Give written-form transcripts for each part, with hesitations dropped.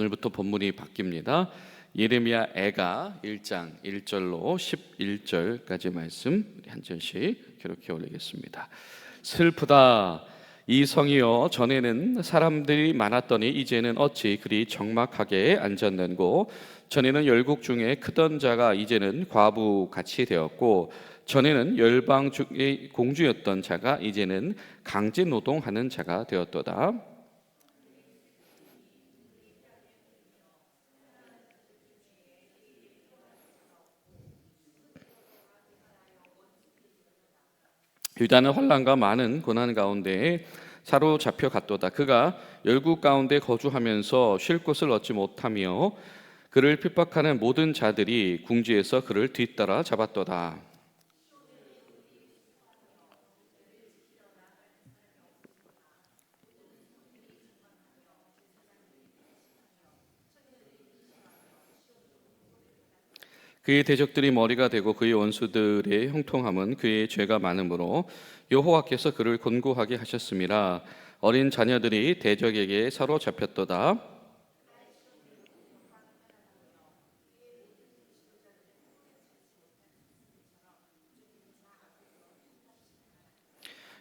오늘부터 본문이 바뀝니다. 예레미야 애가 1장 1절로 11절까지 말씀 한 절씩 기록해 올리겠습니다. 슬프다 이 성이여, 전에는 사람들이 많았더니 이제는 어찌 그리 적막하게 앉았는고, 전에는 열국 중에 크던 자가 이제는 과부같이 되었고, 전에는 열방 중의 공주였던 자가 이제는 강제 노동하는 자가 되었도다. 유다는 환난과 많은 고난 가운데에 사로잡혀 갔도다. 그가 열국 가운데 거주하면서 쉴 곳을 얻지 못하며 그를 핍박하는 모든 자들이 궁지에서 그를 뒤따라 잡았도다. 그의 대적들이 머리가 되고 그의 원수들의 형통함은 그의 죄가 많으므로 여호와께서 그를 곤고하게 하셨음이라. 어린 자녀들이 대적에게 사로잡혔도다.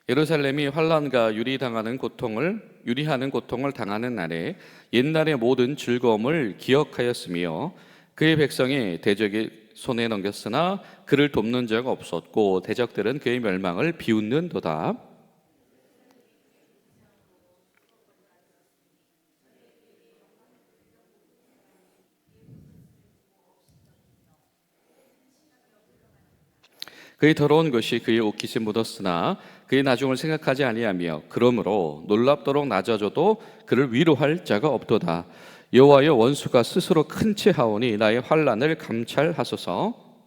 예루살렘이 환난과 유리하는 고통을 당하는 날에 옛날의 모든 즐거움을 기억하였으며, 그의 백성이 대적의 손에 넘겼으나 그를 돕는 자가 없었고 대적들은 그의 멸망을 비웃는도다. 그의 더러운 것이 그의 옷깃에 묻었으나 그의 나중을 생각하지 아니하며, 그러므로 놀랍도록 낮아져도 그를 위로할 자가 없도다. 여호와여, 원수가 스스로 큰 체하오니 나의 환난을 감찰하소서.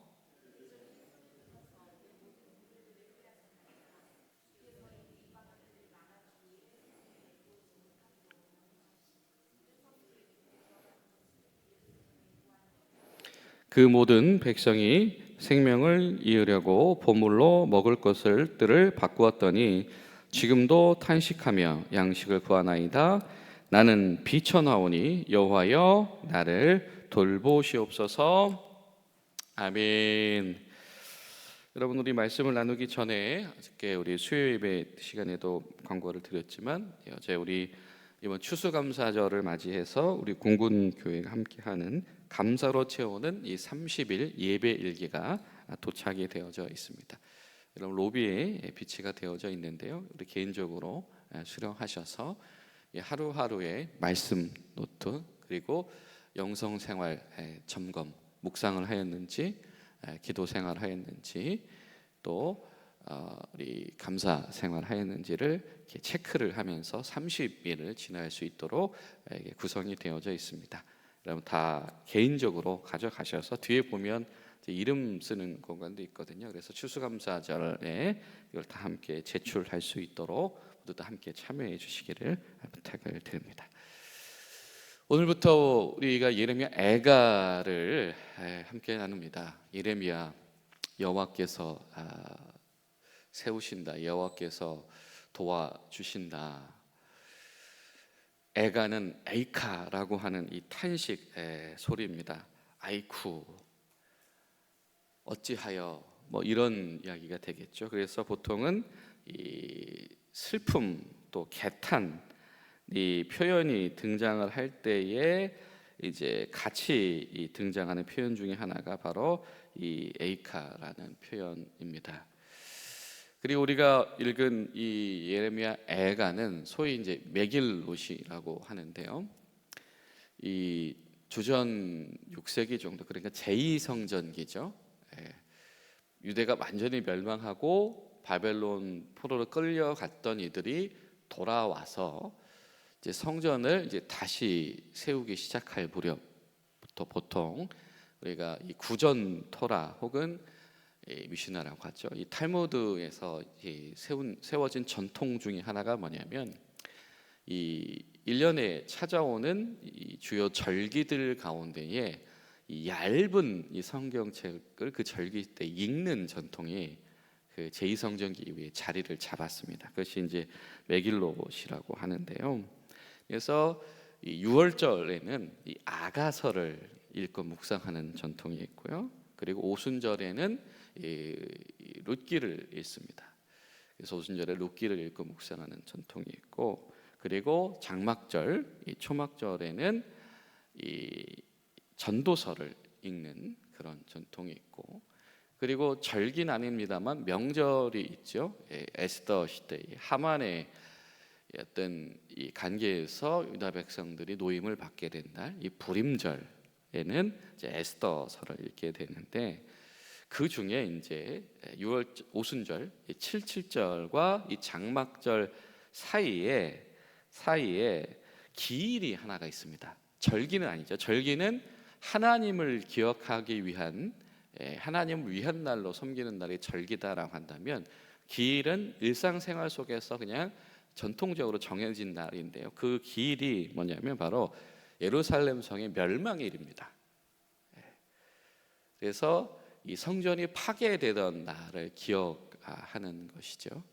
그 모든 백성이 생명을 이으려고 보물로 먹을 것들을 바꾸었더니 지금도 탄식하며 양식을 구하나이다. 나는 비쳐나오니 여호와여 나를 돌보시옵소서. 아멘. 여러분, 우리 말씀을 나누기 전에 어저께 우리 수요 예배 시간에도 광고를 드렸지만, 어제 우리 이번 추수감사절을 맞이해서 우리 공군교회가 함께하는 감사로 채우는 이 30일 예배 일기가 도착이 되어져 있습니다. 여러분, 로비에 비치가 되어져 있는데요, 우리 개인적으로 수령하셔서 하루하루의 말씀 노트, 그리고 영성생활 점검, 묵상을 하였는지, 기도 생활 하였는지, 또 우리 감사 생활 하였는지를 이렇게 체크를 하면서 30일을 지날 수 있도록 구성이 되어져 있습니다. 여러분 다 개인적으로 가져가셔서 뒤에 보면 이름 쓰는 공간도 있거든요. 그래서 추수감사절에 이걸 다 함께 제출할 수 있도록 모두 다 함께 참여해 주시기를 부탁을 드립니다. 오늘부터 우리가 예레미야 애가를 함께 나눕니다. 예레미야, 여호와께서 세우신다, 여호와께서 도와주신다. 애가는 에이카라고 하는 이 탄식 소리입니다. 아이쿠, 어찌하여, 뭐 이런 이야기가 되겠죠. 그래서 보통은 이 슬픔 또 개탄 이 표현이 등장을 할 때에 이제 같이 등장하는 표현 중에 하나가 바로 이 에이카라는 표현입니다. 그리고 우리가 읽은 이 예레미야 애가는 소위 이제 메길롯이라고 하는데요, 이 주전 6세기 정도, 그러니까 제2성전기죠. 유대가 완전히 멸망하고 바벨론 포로로 끌려갔던 이들이 돌아와서 이제 성전을 이제 다시 세우기 시작할 무렵부터 보통 우리가 이 구전 토라 혹은 미시나라고 하죠. 이 탈무드에서 세워진 전통 중에 하나가 뭐냐면, 이 1년에 찾아오는 이 주요 절기들 가운데에 이 얇은 이 성경책을 그 절기 때 읽는 전통이 그 제2성전기 이후에 자리를 잡았습니다. 그것이 이제 메길롯이라고 하는데요. 그래서 이 6월절에는 이 아가서를 읽고 묵상하는 전통이 있고요. 그리고 오순절에는 이 룻기를 읽습니다. 그래서 오순절에 룻기를 읽고 묵상하는 전통이 있고, 그리고 장막절, 이 초막절에는 이 전도서를 읽는 그런 전통이 있고, 그리고 절기는 아닙니다만 명절이 있죠. 에스더 시대 하만의 어떤 이 관계에서 유다 백성들이 노임을 받게 된 날, 이 부림절에는 이제 에스더서를 읽게 되는데, 그 중에 이제 6월 오순절, 77절과 이 장막절 사이에 기일이 하나가 있습니다. 절기는 아니죠. 절기는 하나님을 기억하기 위한, 하나님을 위한 날로 섬기는 날이 절기다라고 한다면, 기일은 일상생활 속에서 그냥 전통적으로 정해진 날인데요. 그 기일이 뭐냐면 바로 예루살렘 성의 멸망일입니다. 그래서 이 성전이 파괴되던 날을 기억하는 것이죠.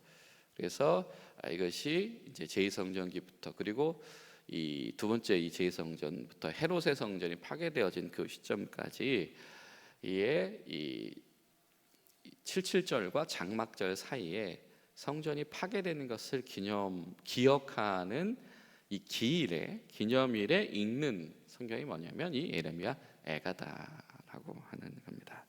그래서 이것이 이제 제2성전기부터, 그리고 이 두 번째 이 제2성전부터 헤롯의 성전이 파괴되어진 그 시점까지 이 77절과 장막절 사이에 성전이 파괴되는 것을 기억하는 이 기념일에 읽는 성경이 뭐냐면 이 예레미야 애가다라고 하는 겁니다.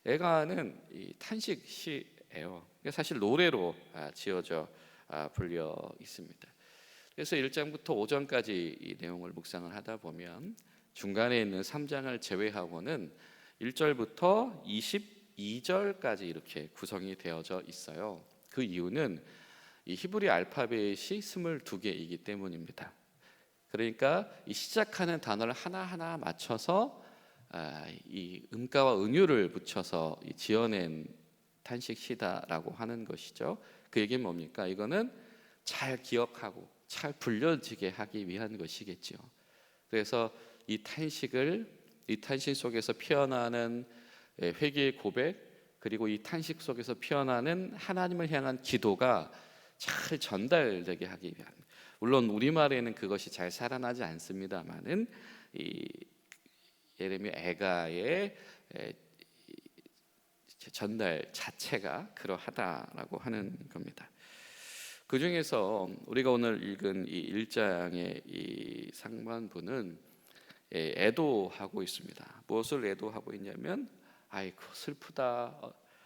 애가는 이 탄식 시예요. 사실 노래로 지어져 불려 있습니다. 그래서 1장부터 5장까지 이 내용을 묵상을 하다 보면 중간에 있는 3장을 제외하고는 1절부터 22절까지 이렇게 구성이 되어져 있어요. 그 이유는 이 히브리 알파벳이 22개이기 때문입니다. 그러니까 이 시작하는 단어를 하나하나 맞춰서 이 음가와 은유를 붙여서 지어낸 탄식시다라고 하는 것이죠. 그 얘기는 뭡니까? 이거는 잘 기억하고 잘 불려지게 하기 위한 것이겠죠. 그래서 이 탄식 속에서 피어나는 회개의 고백, 그리고 이 탄식 속에서 피어나는 하나님을 향한 기도가 잘 전달되게 하기 위한, 물론 우리말에는 그것이 잘 살아나지 않습니다만은 이 예레미야 애가의 전달 자체가 그러하다라고 하는 겁니다. 그 중에서 우리가 오늘 읽은 이 1장의 이 상반부는 애도하고 있습니다. 무엇을 애도하고 있냐면, 아이고 슬프다,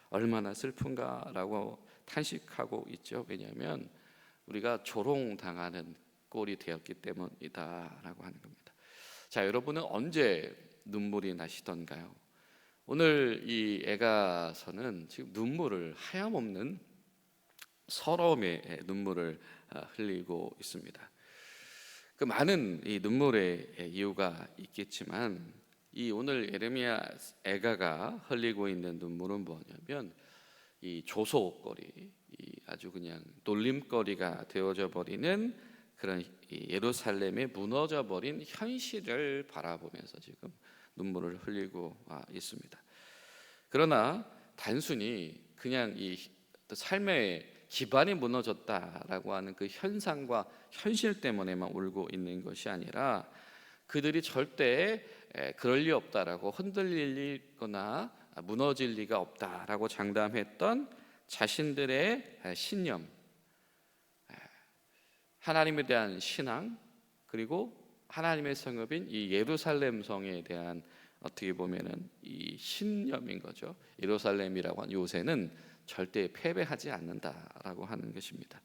얼마나 슬픈가라고 탄식하고 있죠. 왜냐하면 우리가 조롱당하는 꼴이 되었기 때문이다라고 하는 겁니다. 자, 여러분은 언제 눈물이 나시던가요? 오늘 이 애가서는 지금 눈물을, 하염없는 서러움의 눈물을 흘리고 있습니다. 그 많은 이 눈물의 이유가 있겠지만, 이 오늘 예레미야 애가가 흘리고 있는 눈물은 뭐냐면 이 조소거리, 이 아주 그냥 놀림거리가 되어져 버리는 그런 이 예루살렘의 무너져 버린 현실을 바라보면서 지금 눈물을 흘리고 있습니다. 그러나 단순히 그냥 이 삶의 기반이 무너졌다라고 하는 그 현상과 현실 때문에만 울고 있는 것이 아니라, 그들이 절대 그럴 리 없다라고 흔들리거나 무너질 리가 없다라고 장담했던 자신들의 신념, 하나님에 대한 신앙, 그리고 하나님의 성읍인 이 예루살렘 성에 대한 어떻게 보면은 이 신념인 거죠. 예루살렘이라고 하는 요새는 절대 패배하지 않는다라고 하는 것입니다.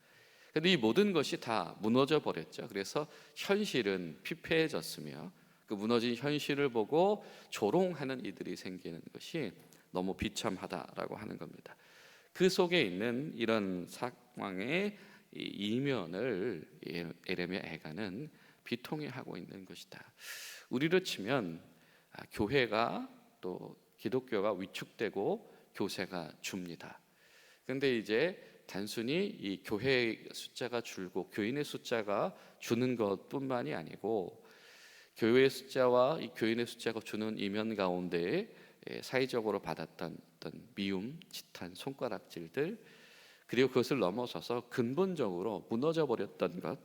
그런데 이 모든 것이 다 무너져 버렸죠. 그래서 현실은 피폐해졌으며, 그 무너진 현실을 보고 조롱하는 이들이 생기는 것이 너무 비참하다라고 하는 겁니다. 그 속에 있는 이런 상황의 이면을 예레미야 애가는 비통해하고 있는 것이다. 우리로 치면 교회가, 또 기독교가 위축되고 교세가 줍니다. 그런데 이제 단순히 이 교회 숫자가 줄고 교인의 숫자가 주는 것뿐만이 아니고, 교회의 숫자와 이 교인의 숫자가 주는 이면 가운데 사회적으로 받았던 어떤 미움, 지탄, 손가락질들, 그리고 그것을 넘어서서 근본적으로 무너져 버렸던 것,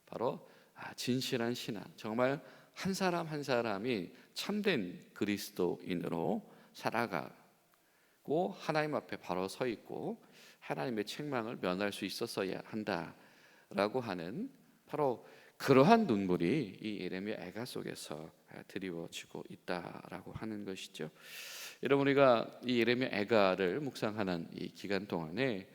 바로 진실한 신앙, 정말 한 사람 한 사람이 참된 그리스도인으로 살아가고 하나님 앞에 바로 서 있고 하나님의 책망을 면할 수 있었어야 한다라고 하는 바로 그러한 눈물이 이 예레미야 애가 속에서 드리워지고 있다라고 하는 것이죠. 여러분, 우리가 이 예레미야 애가를 묵상하는 이 기간 동안에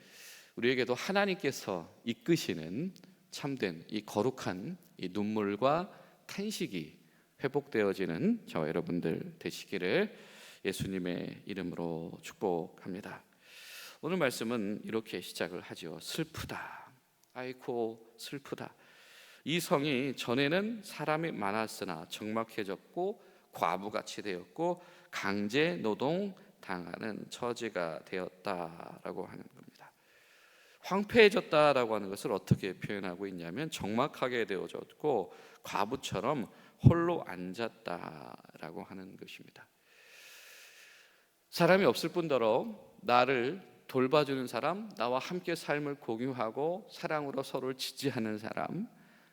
우리에게도 하나님께서 이끄시는 참된 이 거룩한 이 눈물과 탄식이 회복되어지는 저와 여러분들 되시기를 예수님의 이름으로 축복합니다. 오늘 말씀은 이렇게 시작을 하죠. 슬프다. 아이고 슬프다. 이 성이 전에는 사람이 많았으나 적막해졌고 과부같이 되었고 강제 노동 당하는 처지가 되었다라고 하는 겁니다. 황폐해졌다라고 하는 것을 어떻게 표현하고 있냐면 적막하게 되어졌고 과부처럼 홀로 앉았다라고 하는 것입니다. 사람이 없을 뿐더러 나를 돌봐주는 사람, 나와 함께 삶을 공유하고 사랑으로 서로를 지지하는 사람,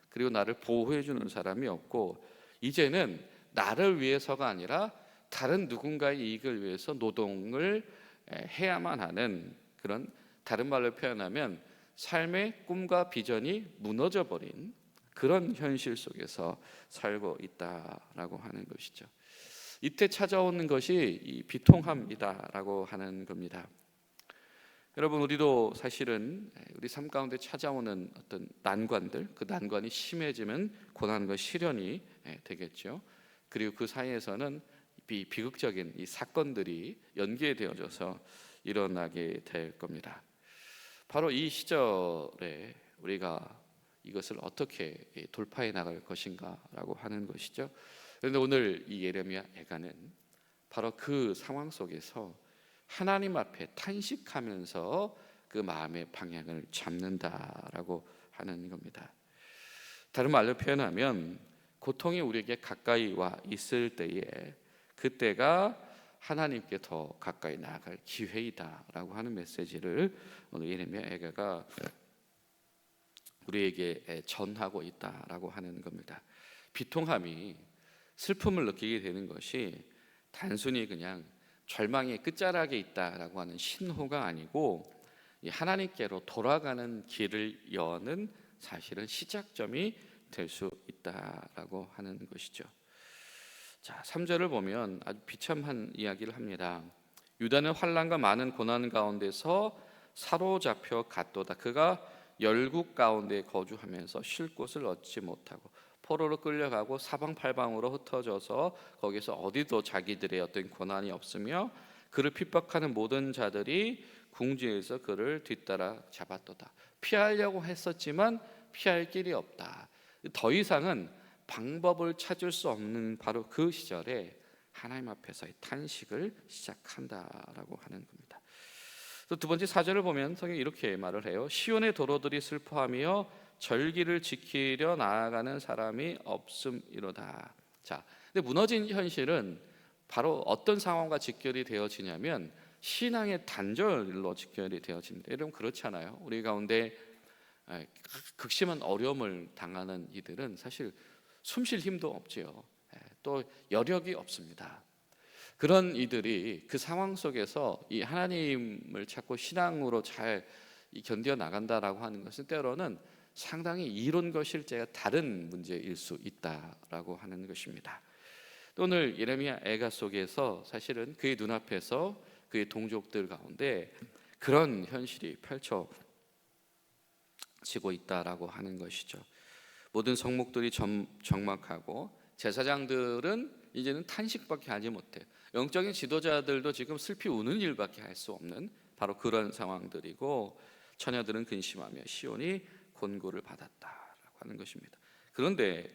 그리고 나를 보호해주는 사람이 없고 이제는 나를 위해서가 아니라 다른 누군가의 이익을 위해서 노동을 해야만 하는 그런, 다른 말로 표현하면 삶의 꿈과 비전이 무너져 버린 그런 현실 속에서 살고 있다라고 하는 것이죠. 이때 찾아오는 것이 이 비통함이다라고 하는 겁니다. 여러분, 우리도 사실은 우리 삶 가운데 찾아오는 어떤 난관들, 그 난관이 심해지면 고난과 시련이 되겠죠. 그리고 그 사이에서는 비극적인 이 사건들이 연계되어져서 일어나게 될 겁니다. 바로 이 시절에 우리가 이것을 어떻게 돌파해 나갈 것인가라고 하는 것이죠. 그런데 오늘 이 예레미야 애가는 바로 그 상황 속에서 하나님 앞에 탄식하면서 그 마음의 방향을 잡는다라고 하는 겁니다. 다른 말로 표현하면 고통이 우리에게 가까이 와 있을 때에 그때가 하나님께 더 가까이 나아갈 기회이다라고 하는 메시지를 오늘 예레미야 애가가 우리에게 전하고 있다라고 하는 겁니다. 비통함이 슬픔을 느끼게 되는 것이 단순히 그냥 절망의 끝자락에 있다라고 하는 신호가 아니고 하나님께로 돌아가는 길을 여는 사실은 시작점이 될 수 있다라고 하는 것이죠. 자, 3절을 보면 아주 비참한 이야기를 합니다. 유다는 환난과 많은 고난 가운데서 사로잡혀 갔도다. 그가 열국 가운데 거주하면서 쉴 곳을 얻지 못하고 포로로 끌려가고 사방팔방으로 흩어져서 거기서 어디도 자기들의 어떤 고난이 없으며 그를 핍박하는 모든 자들이 궁지에서 그를 뒤따라 잡았도다. 피하려고 했었지만 피할 길이 없다. 더 이상은 방법을 찾을 수 없는 바로 그 시절에 하나님 앞에서의 탄식을 시작한다라고 하는 겁니다. 또 두 번째 4절을 보면 성경이 이렇게 말을 해요. 시온의 도로들이 슬퍼하며 절기를 지키려 나아가는 사람이 없음이로다. 자, 근데 무너진 현실은 바로 어떤 상황과 직결이 되어지냐면 신앙의 단절로 직결이 되어집니다. 여러분, 그렇잖아요. 우리 가운데 극심한 어려움을 당하는 이들은 사실 숨 쉴 힘도 없지요. 또 여력이 없습니다. 그런 이들이 그 상황 속에서 이 하나님을 찾고 신앙으로 잘 견뎌 나간다라고 하는 것은 때로는 상당히 이론과 실제가 다른 문제일 수 있다라고 하는 것입니다. 오늘 예레미야 애가 속에서 사실은 그의 눈앞에서 그의 동족들 가운데 그런 현실이 펼쳐지고 있다라고 하는 것이죠. 모든 성목들이 적막하고 제사장들은 이제는 탄식밖에 하지 못해. 영적인 지도자들도 지금 슬피 우는 일밖에 할 수 없는 바로 그런 상황들이고 처녀들은 근심하며 시온이 곤고를 받았다라고 하는 것입니다. 그런데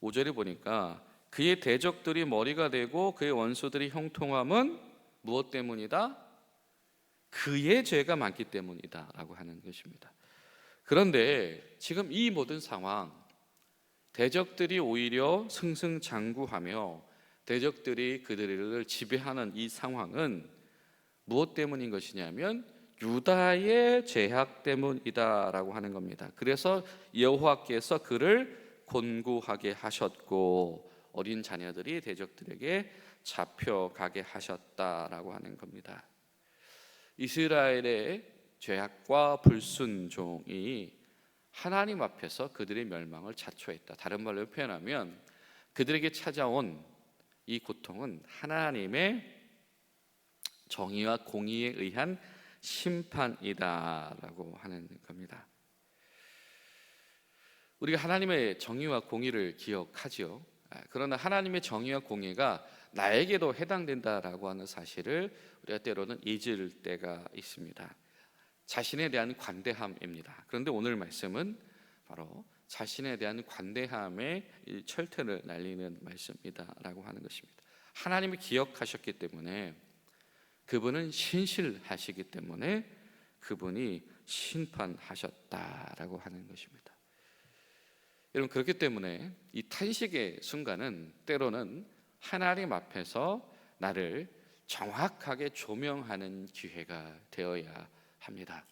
5절에 보니까 그의 대적들이 머리가 되고 그의 원수들이 형통함은 무엇 때문이다? 그의 죄가 많기 때문이다라고 하는 것입니다. 그런데 지금 이 모든 상황, 대적들이 오히려 승승장구하며 대적들이 그들을 지배하는 이 상황은 무엇 때문인 것이냐면 유다의 죄악 때문이다라고 하는 겁니다. 그래서 여호와께서 그를 곤고하게 하셨고 어린 자녀들이 대적들에게 잡혀가게 하셨다라고 하는 겁니다. 이스라엘의 죄악과 불순종이 하나님 앞에서 그들의 멸망을 자초했다. 다른 말로 표현하면 그들에게 찾아온 이 고통은 하나님의 정의와 공의에 의한 심판이다라고 하는 겁니다. 우리가 하나님의 정의와 공의를 기억하지요. 그러나 하나님의 정의와 공의가 나에게도 해당된다라고 하는 사실을 우리가 때로는 잊을 때가 있습니다. 자신에 대한 관대함입니다. 그런데 오늘 말씀은 바로 자신에 대한 관대함의 철퇴를 날리는 말씀이다라고 하는 것입니다. 하나님이 기억하셨기 때문에 그분은 신실하시기 때문에 그분이 심판하셨다라고 하는 것입니다. 여러분, 그렇기 때문에 이 탄식의 순간은 때로는 하나님 앞에서 나를 정확하게 조명하는 기회가 되어야 합니다.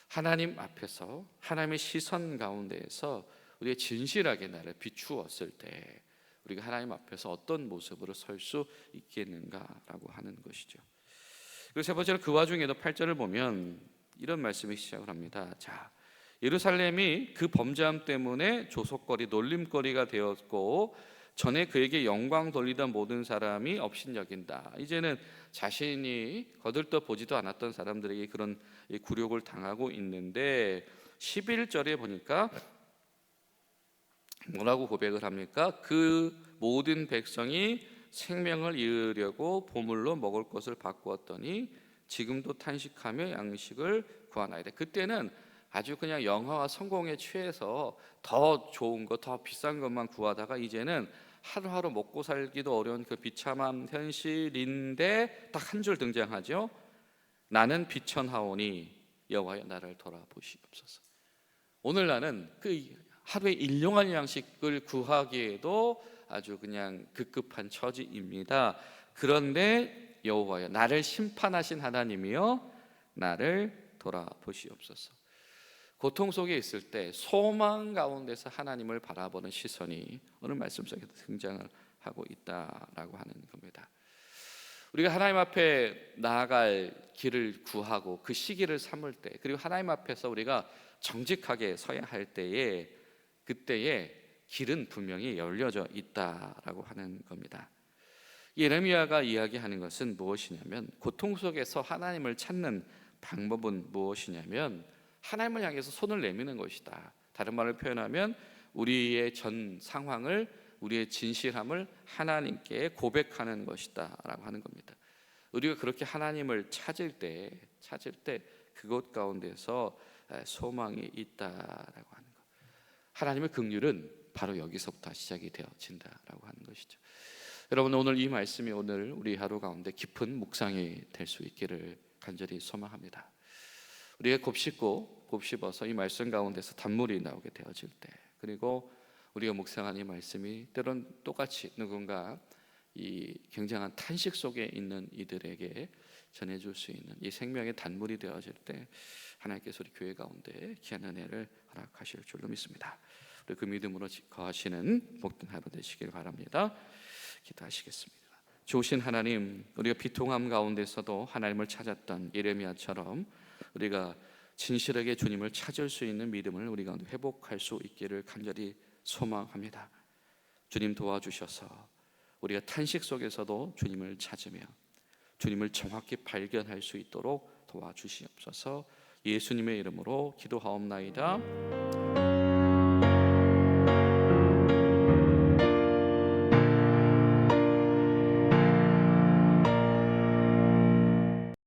하나님 앞에서 하나님의 시선 가운데에서 우리가 진실하게 나를 비추었을 때 우리가 하나님 앞에서 어떤 모습으로 설 수 있겠는가라고 하는 것이죠. 그리고 세 번째로 그 와중에도 8절을 보면 이런 말씀이 시작을 합니다. 자, 예루살렘이 그 범죄함 때문에 조속거리 놀림거리가 되었고 전에 그에게 영광 돌리던 모든 사람이 업신여긴다. 이제는 자신이 거들떠 보지도 않았던 사람들에게 그런 굴욕을 당하고 있는데 11절에 보니까 뭐라고 고백을 합니까? 그 모든 백성이 생명을 잃으려고 보물로 먹을 것을 바꾸었더니 지금도 탄식하며 양식을 구하나이다. 그때는 아주 그냥 영화와 성공에 취해서 더 좋은 것, 더 비싼 것만 구하다가 이제는 하루하루 먹고 살기도 어려운 그 비참한 현실인데 딱 한 줄 등장하죠. 나는 비천하오니 여호와여 나를 돌아보시옵소서. 오늘 나는 그 하루에 일용할 양식을 구하기에도 아주 그냥 급급한 처지입니다. 그런데 여호와여 나를 심판하신 하나님이여 나를 돌아보시옵소서. 고통 속에 있을 때 소망 가운데서 하나님을 바라보는 시선이 오늘 말씀 속에 등장을 하고 있다라고 하는 겁니다. 우리가 하나님 앞에 나아갈 길을 구하고 그 시기를 삼을 때, 그리고 하나님 앞에서 우리가 정직하게 서야 할 때에 그때의 길은 분명히 열려져 있다라고 하는 겁니다. 예레미야가 이야기하는 것은 무엇이냐면 고통 속에서 하나님을 찾는 방법은 무엇이냐면 하나님을 향해서 손을 내미는 것이다. 다른 말로 표현하면 우리의 전 상황을, 우리의 진실함을 하나님께 고백하는 것이다 라고 하는 겁니다. 우리가 그렇게 하나님을 찾을 때 그것 가운데서 소망이 있다라고 하는 것. 하나님의 긍휼은 바로 여기서부터 시작이 되어진다라고 하는 것이죠. 여러분, 오늘 이 말씀이 오늘 우리 하루 가운데 깊은 묵상이 될 수 있기를 간절히 소망합니다. 우리가 곱씹어서 이 말씀 가운데서 단물이 나오게 되어질 때, 그리고 우리가 묵상한 이 말씀이 때론 똑같이 누군가 이 굉장한 탄식 속에 있는 이들에게 전해줄 수 있는 이 생명의 단물이 되어질 때 하나님께서 우리 교회 가운데 귀한 은혜를 허락하실 줄로 믿습니다. 우리 그 믿음으로 거하시는 복된 하루 되시길 바랍니다. 기도하시겠습니다. 좋으신 하나님, 우리가 비통함 가운데서도 하나님을 찾았던 예레미야처럼 우리가 진실하게 주님을 찾을 수 있는 믿음을 우리 가운데 회복할 수 있기를 간절히 소망합니다. 주님 도와주셔서 우리가 탄식 속에서도 주님을 찾으며 주님을 정확히 발견할 수 있도록 도와주시옵소서. 예수님의 이름으로 기도하옵나이다.